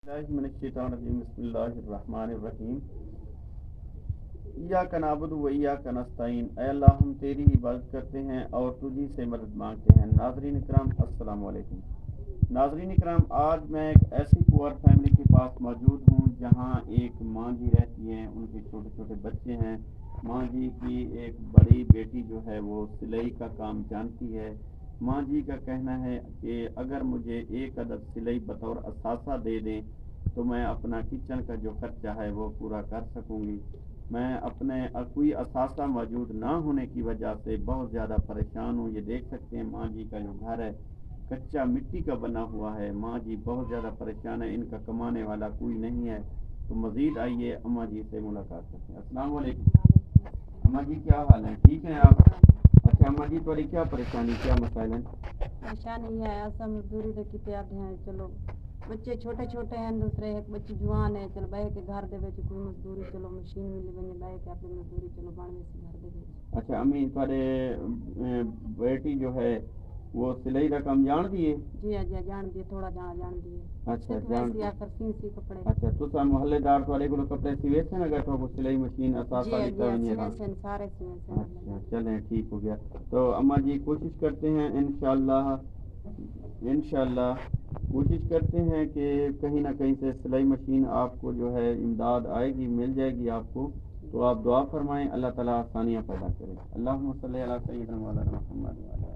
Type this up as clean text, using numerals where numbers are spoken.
من الشیطان الرجیم بسم اللہ الرحمن الرحیم ایاک نعبد و ایاک نستعین اے اللہ ہم تیری عبادت کرتے ہیں اور تجھی سے مدد مانگتے ہیں۔ ناظرین اکرام السلام علیکم۔ ناظرین اکرام، آج میں ایک ایسی پور فیملی کے پاس موجود ہوں جہاں ایک ماں جی رہتی ہیں، ان کے چھوٹے چھوٹے بچے ہیں۔ ماں جی کی ایک بڑی بیٹی جو ہے وہ سلائی کا کام جانتی ہے۔ ماں جی کا کہنا ہے کہ اگر مجھے ایک عدد سلائی بطور اثاثہ دے دیں تو میں اپنا کچن کا جو خرچہ ہے وہ پورا کر سکوں گی۔ میں اپنے کوئی اثاثہ موجود نہ ہونے کی وجہ سے بہت زیادہ پریشان ہوں۔ یہ دیکھ سکتے ہیں ماں جی کا جو گھر ہے کچا مٹی کا بنا ہوا ہے۔ ماں جی بہت زیادہ پریشان ہے، ان کا کمانے والا کوئی نہیں ہے۔ تو مزید آئیے اماں جی سے ملاقات کرتے ہیں۔ السلام علیکم اماں جی، کیا حال ہے؟ ٹھیک ہیں آپ؟ اچھا اماں جی، تھوڑی کیا پریشانی، کیا مسائل ہیں؟ پریشانی ہے ایسا مزدوری دے پیاد ہیں، چلو بچے چھوٹے چھوٹے ہیں، دوسرے ایک بچی جوان ہے، چلو بہ کے گھر دے وچ کوئی مزدوری چلو مشین ملی بنے بہ کے اپنی مزدوری چلو بن ویسی گھر دے وچ۔ اچھا امی، تھوڑے بیٹی جو ہے وہ سلائی کا کام جان دیے؟ جی ہاں جان دیے، تھوڑا جان دیے۔ اچھا جان دی آخر سی کپڑے۔ اچھا تو محلے دار تھوڑے کو کپڑے سیوے سے اگر تو سلائی مشین اثاثہ لیتا جی سن سارے سن۔ اچھا چلیں ٹھیک ہو گیا۔ تو اماں جی کوشش کرتے ہیں انشاءاللہ کوشش کرتے ہیں کہ کہیں نہ کہیں سے سلائی مشین آپ کو جو ہے امداد آئے گی، مل جائے گی آپ کو۔ تو آپ دعا فرمائیں، اللہ تعالیٰ آسانیاں پیدا کرے۔ اللہم صلی علی سیدنا مولانا محمد۔